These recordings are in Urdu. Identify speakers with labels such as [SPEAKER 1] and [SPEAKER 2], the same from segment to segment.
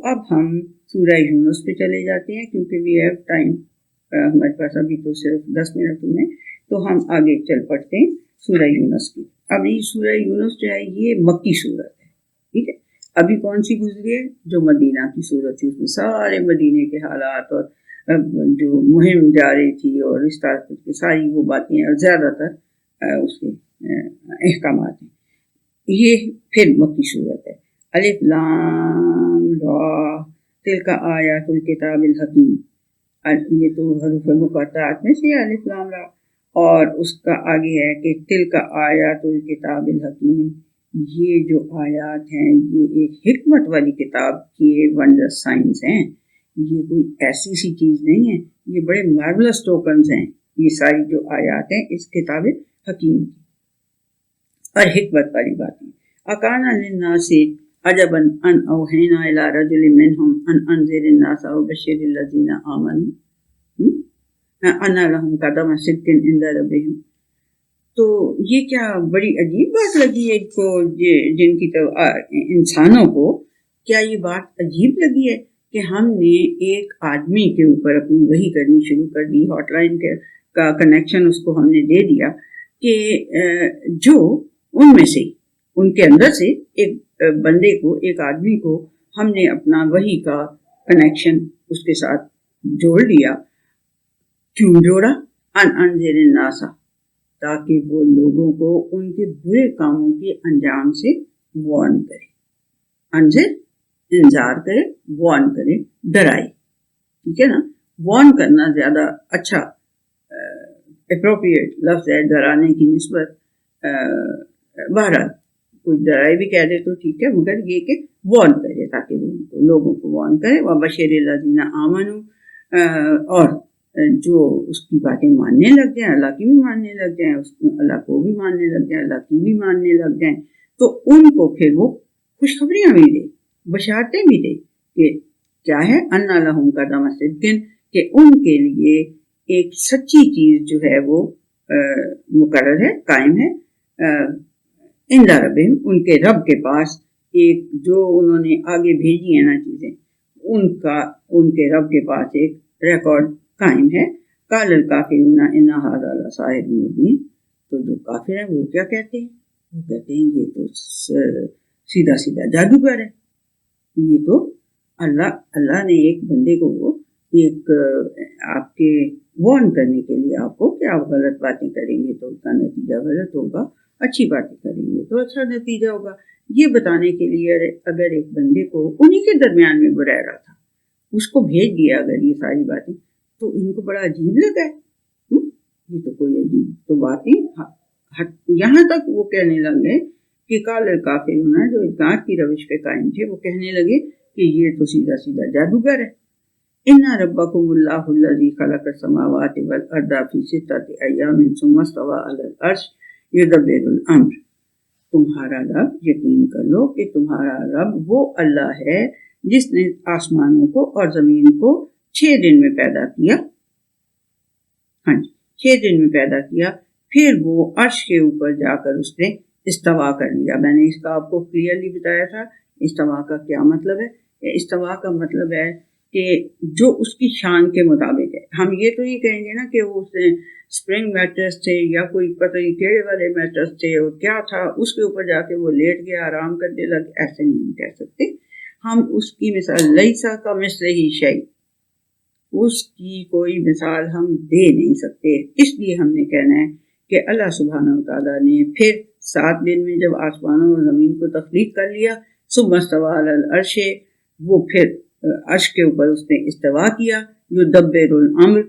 [SPEAKER 1] اب ہم سورہ یونس پہ چلے جاتے ہیں کیونکہ وی ہیو ٹائم، ہمارے پاس ابھی تو صرف 10 منٹ میں، تو ہم آگے چل پڑتے ہیں سورہ یونس کی۔ اب یہ سورہ یونس جو ہے یہ مکی صورت ہے، ٹھیک ہے۔ ابھی کون سی گزری ہے؟ جو مدینہ کی صورت تھی، اس میں سارے مدینے کے حالات اور جو مہم جاری تھی اور اس طرح کی ساری وہ باتیں اور زیادہ تر اس کے احکامات ہیں۔ یہ پھر مکی صورت ہے۔ الف لام را تلک آیات الکتاب الحکیم، یہ تو حروف مقطعات میں سے الف لام را، اور اس کا آگے ہے کہ تلک آیات الکتاب الحکیم، یہ جو آیات ہیں یہ ایک حکمت والی کتاب کی ونڈر سائنس ہیں، یہ کوئی ایسی سی چیز نہیں ہے، یہ بڑے مارولس ٹوکنز ہیں، یہ ساری جو آیات ہیں اس کتاب حکیم کی اور حکمت والی باتیں۔ اکان للناس عجبا ان اوحینا الی رجل منهم ان انذر الناس وبشر الذین آمنوا ان لهم قدم صدق عند ربهم۔ تو یہ کیا بڑی عجیب بات لگی ہے کو جن کی تو انسانوں کو کیا یہ بات عجیب لگی ہے کہ ہم نے ایک آدمی کے اوپر اپنی وحی کرنی شروع کر دی، ہاٹ لائن کا کنیکشن اس کو ہم نے دے دیا کہ جو ان میں سے ان کے اندر سے ایک بندے کو، ایک آدمی کو ہم نے اپنا وحی کا کنیکشن اس کے ساتھ جوڑ لیا۔ کیوں جوڑا؟ انذر الناس، تاکہ وہ لوگوں کو ان کے برے کاموں کے انجام سے وارن کرے۔ انذر انذار کرے، وارن کرے، ڈرائے، ٹھیک ہے نا۔ وارن کرنا زیادہ اچھا اپروپریٹ لفظ ہے ڈرانے کی نسبت۔ بہرحال کوئی ڈرائے بھی کہہ دے تو ٹھیک ہے، مگر یہ کہ وارن کرے تاکہ وہ لوگوں کو وارن کرے۔ وبشر الذین آمنوا، اور جو اس کی باتیں ماننے لگ جائیں، اللہ کی بھی ماننے لگ جائیں، اللہ کو بھی ماننے لگ جائیں، اللہ کی بھی ماننے لگ جائیں، تو ان کو پھر وہ خوشخبریاں بھی دے، بشارتیں بھی دے کہ کیا ہے، ان لہم قدم صدق، کہ ان کے لیے ایک سچی چیز جو ہے وہ مقرر ہے، قائم ہے، عند ربہم، ان کے رب کے پاس، ایک جو انہوں نے آگے بھیجی ہیں نا چیزیں، ان کے رب کے پاس ایک ریکارڈ قائم ہے۔ قال الکافرون ان ھذا لساحر مبین، تو جو کافر ہیں وہ کیا کہتے ہیں؟ وہ کہتے ہیں یہ تو سیدھا سیدھا جادوگر ہے، یہ تو اللہ نے ایک بندے کو وہ ایک آپ کے وارن کرنے کے لیے آپ کو کہ آپ غلط باتیں کریں گے تو اس کا نتیجہ غلط ہوگا، اچھی باتیں کریں گے تو اچھا نتیجہ ہوگا، یہ بتانے کے لیے اگر ایک بندے کو انہی کے درمیان میں وہ رہ رہا تھا اس کو بھیج دیا اگر یہ ساری باتیں، تو ان کو بڑا عجیب لگا ہے۔ یہ تو کوئی عجیب تو بات نہیں، یہاں تک وہ کہنے لگے کہ قال الکافرون، جو انکار کی روش پہ قائم تھے، وہ کہنے لگے کہ یہ تو سیدھا سیدھا جادوگر ہے۔ ان ربکم اللہ الذی خلق السماوات والارض فی ستۃ ایام ثم استوی علی العرش یدبر الامر، تمہارا رب، یقین کر لو کہ تمہارا رب وہ اللہ ہے جس نے آسمانوں کو اور زمین کو 6 دن میں پیدا کیا، ہاں جی 6 دن میں پیدا کیا، پھر وہ عرش کے اوپر جا کر اس نے استوا کر لیا۔ میں نے اس کا آپ کو کلیئرلی بتایا تھا استوا کا کیا مطلب ہے۔ استوا کا مطلب ہے کہ جو اس کی شان کے مطابق ہے۔ ہم یہ تو نہیں کہیں گے نا کہ وہ اس نے اسپرنگ میٹرس تھے یا کوئی پتہ نہیں کیڑے والے میٹرس تھے اور کیا تھا، اس کے اوپر جا کے وہ لیٹ گیا، آرام کرنے لگ، ایسے نہیں ہم کہہ سکتے۔ ہم اس کی مثال لیسا کا مثلہ شیء، اس کی کوئی مثال ہم دے نہیں سکتے، اس لیے ہم نے کہنا ہے کہ اللہ سبحانہ وتعالیٰ نے پھر 7 دن میں جب آسمانوں اور زمین کو تخلیق کر لیا، ثم استوی علی العرش، وہ پھر عرش کے اوپر اس نے استوا کیا، یدبر الامر،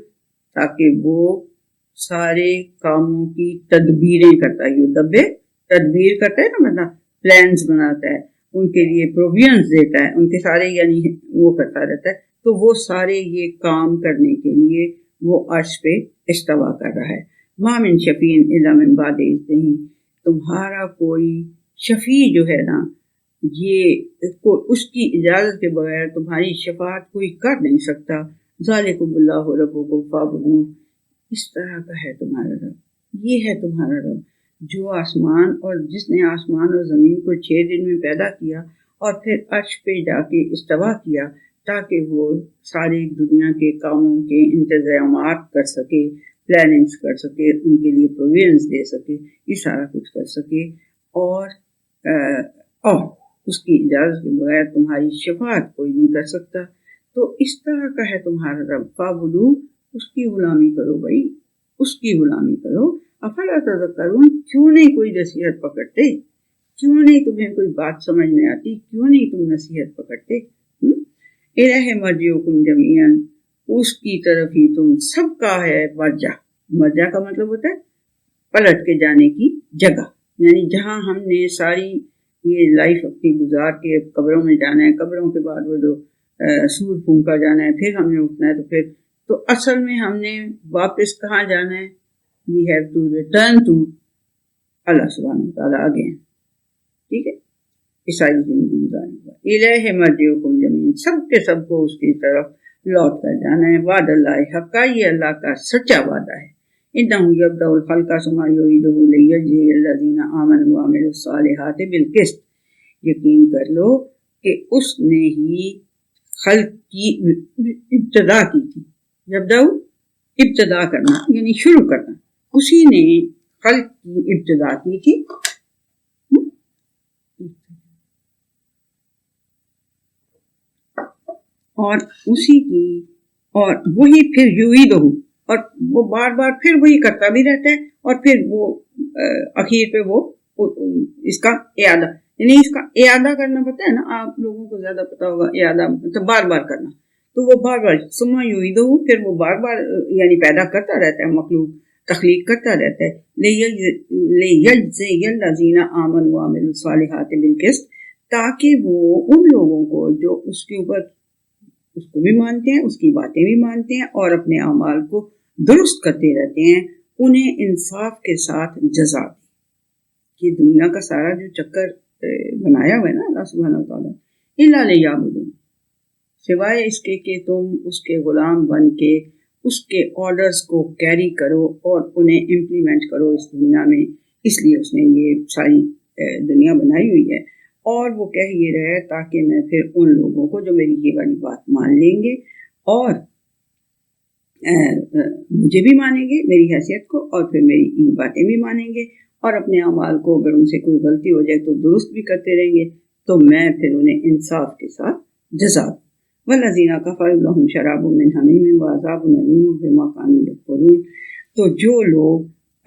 [SPEAKER 1] تاکہ وہ سارے کاموں کی تدبیریں کرتا ہے۔ یدبر تدبیر کرتا ہے نا، مطلب پلانز بناتا ہے، ان کے لیے پروویژنز دیتا ہے، ان کے سارے یعنی وہ کرتا رہتا ہے، تو وہ سارے یہ کام کرنے کے لیے وہ عرش پہ استوا کر رہا ہے۔ ما من شفیع الا من بعد اذنہ، تمہارا کوئی شفیع جو ہے نا، یہ اس کی اجازت کے بغیر تمہاری شفاعت کوئی کر نہیں سکتا۔ ذالکم اللہ ربکم فاعبدوہ، اس طرح کا ہے تمہارا رب، یہ ہے تمہارا رب جو آسمان اور جس نے آسمان اور زمین کو 6 دن میں پیدا کیا اور پھر عرش پہ جا کے استوا کیا تاکہ وہ ساری دنیا کے کاموں کے انتظامات کر سکے، پلاننگز کر سکے، ان کے لیے پروویژنس دے سکے، یہ سارا کچھ کر سکے، اور اس کی اجازت کے بغیر تمہاری شفاعت کوئی نہیں کر سکتا۔ تو اس طرح کا ہے تمہارا رب، فاعبدوہ، اس کی غلامی کرو بھائی، اس کی غلامی کرو۔ افلا تذکرون، کیوں نہیں کوئی نصیحت پکڑتے؟ کیوں نہیں تمہیں کوئی بات سمجھ میں آتی؟ کیوں نہیں تم نصیحت پکڑتے؟ الہ مرجعکم جمیعا، اس کی طرف ہی تم سب کا ہے مرجع۔ مرجع کا مطلب ہوتا ہے پلٹ کے جانے کی جگہ، یعنی جہاں ہم نے ساری یہ لائف اپنی گزار کے قبروں میں جانا ہے، قبروں کے بعد وہ جو سور پھونکا جانا ہے، پھر ہم نے اٹھنا ہے، تو اصل میں ہم نے واپس کہاں جانا ہے؟ We have to return to Allah سبحانہ وتعالیٰ اگین، ٹھیک ہے؟ عیسائی زندگی گزارنے کا الہ مرجعکم جمیعا، سب کے سب کو اس کی طرف لوٹ کر جانا ہے۔ وعد اللہ حقا، یہ اللہ کا سچا وعدہ ہے۔ انہ یبدأ الخلق ثم یعیدہ لیجزی الذین آمنوا وعملوا الصالحات بالقسط، یقین کر لو کہ اس نے ہی خلق کی ابتدا کی تھی۔ یبدأ ابتدا کرنا یعنی شروع کرنا، اسی نے خلق کی ابتدا کی تھی، اور اسی کی، اور وہی پھر یعیدہ، اور وہ بار بار پھر وہی کرتا بھی رہتا ہے، اور پھر وہ اخیر پہ وہ اس کا اعادہ، یعنی اس کا اعادہ کرنا پتہ ہے نا آپ لوگوں کو زیادہ پتا ہوگا، اعادہ مطلب بار بار کرنا، تو وہ بار بار ثم یعیدہ، پھر وہ بار بار یعنی پیدا کرتا رہتا ہے، مخلوق تخلیق کرتا رہتا ہے، لیجزی الذین آمنوا وعملوا الصالحات بالقسط، تاکہ وہ ان لوگوں کو جو اس کے اوپر اس کو بھی مانتے ہیں، اس کی باتیں بھی مانتے ہیں، اور اپنے اعمال کو درست کرتے رہتے ہیں، انہیں انصاف کے ساتھ جزا دی۔ یہ دنیا کا سارا جو چکر بنایا ہوا ہے نا اللہ سبحانہ وتعالیٰ، الا لیعبدون، سوائے اس کے کہ تم اس کے غلام بن کے اس کے آرڈرز کو کیری کرو اور انہیں امپلیمنٹ کرو اس دنیا میں، اس لیے اس نے یہ ساری دنیا بنائی ہوئی ہے۔ اور وہ کہہ یہ رہے تاکہ میں پھر ان لوگوں کو جو میری یہ والی بات مان لیں گے اور مجھے بھی مانیں گے، میری حیثیت کو، اور پھر میری یہ باتیں بھی مانیں گے، اور اپنے اعمال کو اگر ان سے کوئی غلطی ہو جائے تو درست بھی کرتے رہیں گے، تو میں پھر انہیں انصاف کے ساتھ جزا دوں۔ والذین کفروا لهم شراب من حمیم وعذاب الیم بما كانوا یکفرون، تو جو لوگ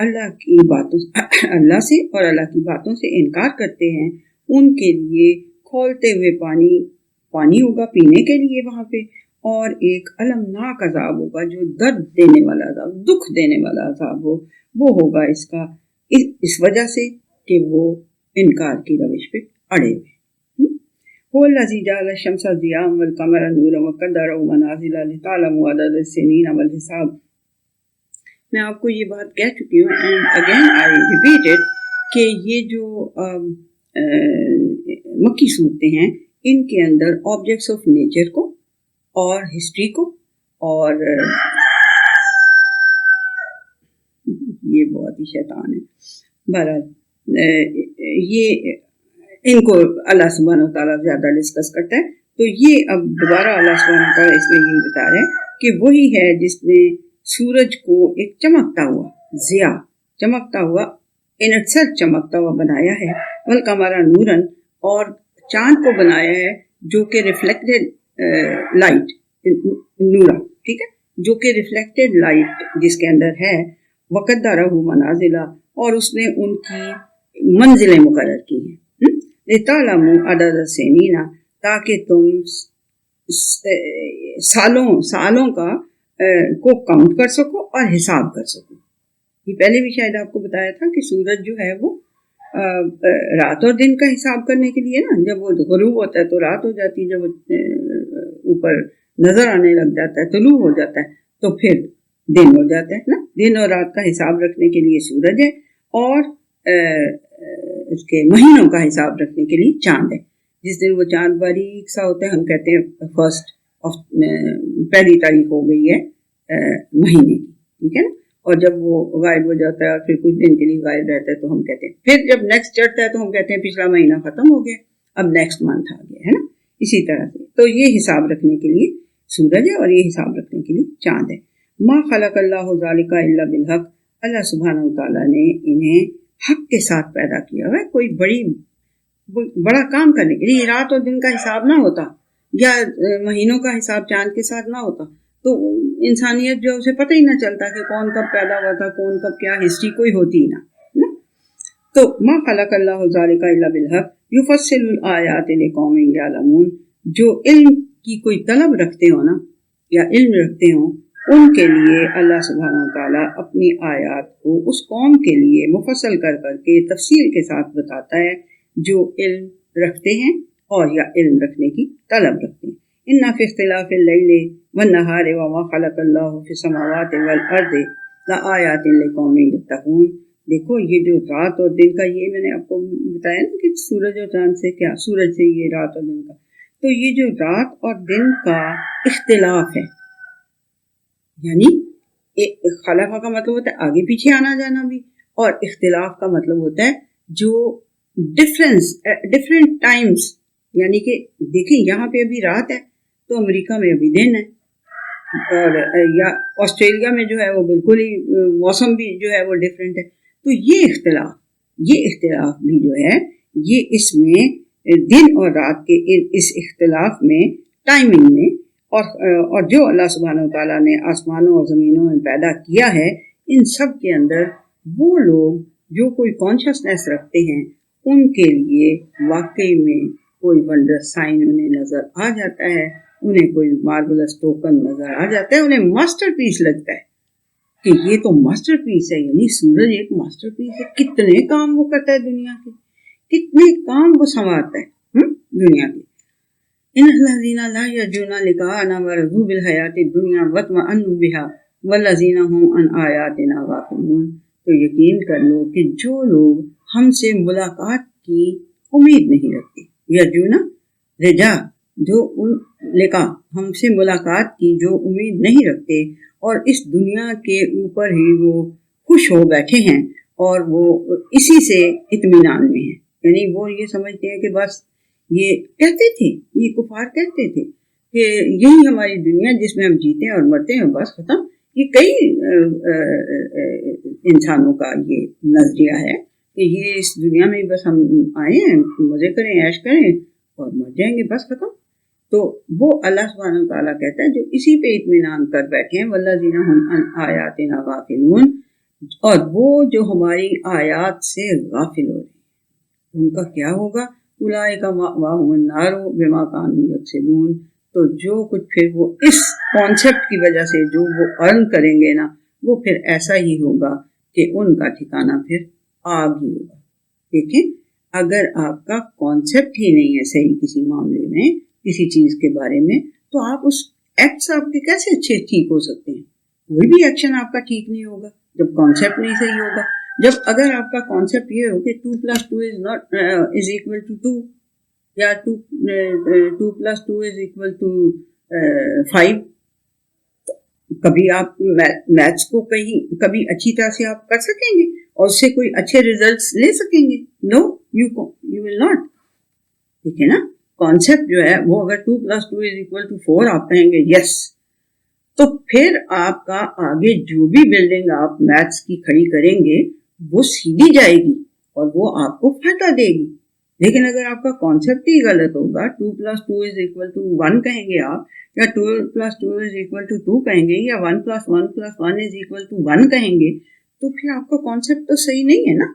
[SPEAKER 1] اللہ کی باتوں اللہ سے اور اللہ کی باتوں سے انکار کرتے ہیں، ان کے لیے کھولتے ہوئے پانی ہوگا پینے کے لیے وہاں پہ، اور ایک المناک عذاب ہوگا جو درد دینے والا عذاب، دکھ دینے والا عذاب ہو، وہ ہوگا اس وجہ سے کہ وہ انکار کی روش پہ اڑے ہوئے۔ هو الذی جعل الشمس ضیاء والقمر نورا وقدرہ منازل لتعلموا عدد السنین والحساب۔ میں آپ کو یہ بات کہہ چکی ہوں، and again I repeat it, کہ یہ جو مکی صورتیں ہیں، ان کے اندر آبجیکٹس آف نیچر کو اور ہسٹری کو، اور یہ بہت ہی شیطان ہے، بہرحال یہ ان کو اللہ سبحانہ وتعالیٰ زیادہ ڈسکس کرتا ہے۔ تو یہ اب دوبارہ اللہ سبحانہ وتعالیٰ اس میں یہ بتا رہے ہیں کہ وہی ہے جس نے سورج کو ایک چمکتا ہوا ضیاء، چمکتا ہوا ان اٹسیلف چمکتا ہوا بنایا ہے، والقمر نوراً، اور چاند کو بنایا ہے جو کہ ریفلیکٹڈ لائٹ، نورا، ٹھیک ہے، جو کہ ریفلیکٹڈ لائٹ جس کے اندر ہے، وقدرہ منازل، اور اس نے ان کی منزلیں مقرر کی ہیں، لتعلموا عدد السنین، تاکہ تم سالوں کا کو کاؤنٹ کر سکو اور حساب کر سکو۔ یہ پہلے بھی شاید آپ کو بتایا تھا کہ سورج جو ہے وہ رات اور دن کا حساب کرنے کے لیے نا، جب وہ غروب ہوتا ہے تو رات ہو جاتی ہے، جب وہ اوپر نظر آنے لگ جاتا ہے، طلوع ہو جاتا ہے، تو پھر دن ہو جاتا ہے نا۔ دن اور رات کا حساب رکھنے کے لیے سورج ہے، اور اس کے مہینوں کا حساب رکھنے کے لیے چاند ہے۔ جس دن وہ چاند باریک سا ہوتا ہے، ہم کہتے ہیں پہلی تاریخ ہو گئی ہے مہینے کی، ٹھیک ہے نا، اور جب وہ غائب ہو جاتا ہے اور پھر کچھ دن کے لیے غائب رہتا ہے تو ہم کہتے ہیں، پھر جب نیکسٹ چڑھتا ہے تو ہم کہتے ہیں پچھلا مہینہ ختم ہو گیا، اب نیکسٹ منتھ آ گیا ہے نا. اسی طرح سے تو یہ حساب رکھنے کے لیے سورج ہے اور یہ حساب رکھنے کے لیے چاند ہے. ما خلق اللہ ذالک الا بالحق، اللہ سبحانہ وتعالیٰ نے انہیں حق کے ساتھ پیدا کیا ہوا ہے. کوئی بڑا کام کرنے کے لیے رات اور دن کا حساب نہ ہوتا یا مہینوں کا حساب چاند کے ساتھ نہ ہوتا تو انسانیت جو اسے پتہ ہی نہ چلتا کہ کون کب پیدا ہوا تھا، کون کب کیا ہسٹری کوئی ہوتی ہی نہ. تو ما خلق اللہ ذالک الا بالحق یفصل الآیات لقوم یعلمون، جو علم کی کوئی طلب رکھتے ہو نا یا علم رکھتے ہوں ان کے لیے اللہ سبحانہ وتعالیٰ اپنی آیات کو اس قوم کے لیے مفصل کر کے تفصیل کے ساتھ بتاتا ہے جو علم رکھتے ہیں اور یا علم رکھنے کی طلب رکھتے ہیں. ان فی اختلاف اللیل والنہار وما خلق اللہ فی السماوات والارض لآیات لقوم یتقون. دیکھو یہ جو رات اور دن کا، یہ میں نے آپ کو بتایا نا کہ سورج اور چاند سے کیا، سورج سے یہ رات اور دن کا، تو یہ جو رات اور دن کا اختلاف ہے، یعنی خلافہ کا مطلب ہوتا ہے آگے پیچھے آنا جانا بھی، اور اختلاف کا مطلب ہوتا ہے جو ڈفرینٹ ٹائمز، یعنی کہ دیکھیں یہاں پہ ابھی رات ہے تو امریکہ میں ابھی دن ہے، اور یا آسٹریلیا میں جو ہے وہ بالکل ہی موسم بھی جو ہے وہ ڈفرینٹ ہے. تو یہ اختلاف بھی جو ہے یہ اس میں دن اور رات کے اس اختلاف میں ٹائمنگ میں اور جو اللہ سبحانہ وتعالیٰ نے آسمانوں اور زمینوں میں پیدا کیا ہے ان سب کے اندر وہ لوگ جو کوئی کانشیسنیس رکھتے ہیں ان کے لیے واقعی میں کوئی ونڈر سائن انہیں نظر آ جاتا ہے، انہیں کوئی مارولس ٹوکن نظر آ جاتا ہے، انہیں ماسٹر پیس لگتا ہے کہ یہ تو ماسٹر پیس ہے. یعنی سورج ایک ماسٹر پیس ہے، کتنے کام وہ کرتا ہے دنیا کے، کتنے کام وہ سنوارتا ہے دنیا کے. ان الذین لا یرجون لقاءنا ورضوا بالحیاۃ الدنیا واطمأنوا بها والذین هم عن آیاتنا غافلون. تو یقین کر لو کہ جو لوگ ہم سے ملاقات کی امید نہیں رکھتے، یرجون رجا، جو ان لقاء ہم سے ملاقات کی جو امید نہیں رکھتے اور اس دنیا کے اوپر ہی وہ خوش ہو بیٹھے ہیں اور وہ اسی سے اطمینان میں ہیں. یعنی وہ یہ سمجھتے ہیں کہ بس یہ کہتے تھے، یہ کفار کہتے تھے کہ یہی ہماری دنیا جس میں ہم جیتے ہیں اور مرتے ہیں، بس ختم. یہ کئی انسانوں کا یہ نظریہ ہے کہ یہ اس دنیا میں بس ہم آئے ہیں، مزے کریں، عیش کریں اور مر جائیں گے، بس ختم. تو وہ اللہ سبحانہ وتعالیٰ کہتا ہے جو اسی پہ اطمینان کر بیٹھے ہیں، والذین هم عن آیاتنا غافلون، اور وہ جو ہماری آیات سے غافل ہو رہے ہیں ان کا کیا ہوگا؟ اولئک مأواہم النار بما کانوا یکسبون. تو جو کچھ پھر وہ اس کانسیپٹ کی وجہ سے جو وہ ارن کریں گے نا، وہ پھر ایسا ہی ہوگا کہ ان کا ٹھکانہ پھر آگ ہی ہوگا. دیکھیں اگر آپ کا کانسیپٹ ہی نہیں ہے صحیح کسی معاملے میں، کسی چیز کے بارے میں، تو آپ اس ایکٹس آپ کے کیسے اچھے ٹھیک ہو سکتے ہیں؟ کوئی بھی ایکشن آپ کا ٹھیک نہیں ہوگا جب کانسیپٹ نہیں صحیح ہوگا. جب اگر آپ کا کانسیپٹ یہ ہو کہ 2+2 is equal to 2 یا 2+2 is equal to 5، کبھی آپ میتھس کو کبھی اچھی طرح سے آپ کر سکیں گے اور اس سے کوئی اچھے ریزلٹس لے سکیں گے؟ نو، یو ول ناٹ. ٹھیک ہے نا؟ کانسیپٹ جو ہے وہ اگر 2+2 is equal to 4 آپ کہیں گے یس، تو پھر آپ کا آگے جو بھی بلڈنگ آپ میتھس کی کھڑی کریں گے وہ سیدھی جائے گی اور وہ آپ کو فائدہ دے گی. لیکن اگر آپ کا کانسیپٹ ہی غلط ہوگا، 2+2 is equal to 1 کہیں گے آپ، یا 2+2 is equal to 2 کہیں گے، یا 1+1+1 is equal to 1 کہیں گے، تو پھر آپ کا کانسیپٹ تو صحیح نہیں ہے نا.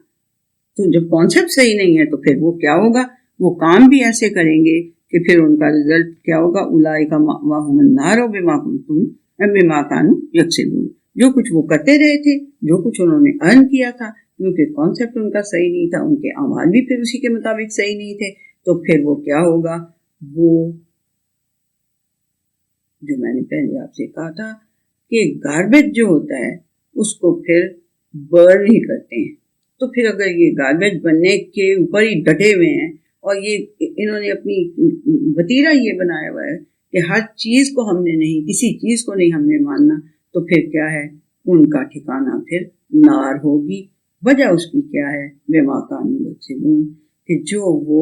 [SPEAKER 1] تو جب کانسیپٹ صحیح نہیں ہے تو پھر وہ کیا ہوگا؟ وہ کام بھی ایسے کریں گے کہ پھر ان کا رزلٹ کیا ہوگا؟ اولئک مأواہم النار بما کانوا یکسبون. جو کچھ وہ کرتے رہے تھے، جو کچھ انہوں نے ارن کیا تھا، کیونکہ کانسیپٹ ان کا صحیح نہیں تھا، ان کے اعمال بھی پھر اسی کے مطابق صحیح نہیں تھے، تو پھر وہ کیا ہوگا؟ وہ جو میں نے پہلے آپ سے کہا تھا کہ گاربیج جو ہوتا ہے اس کو پھر برن ہی کرتے ہیں. تو پھر اگر یہ گاربیج بننے کے اوپر ہی ڈٹے ہوئے ہیں اور یہ انہوں نے اپنی وتیرہ یہ بنایا ہوا ہے کہ ہر چیز کو ہم نے نہیں، کسی چیز کو نہیں ہم نے ماننا، تو پھر کیا ہے؟ ان کا ٹھکانہ پھر نار ہوگی. وجہ اس کی کیا ہے؟ بما کانوا یکسبون، کہ جو وہ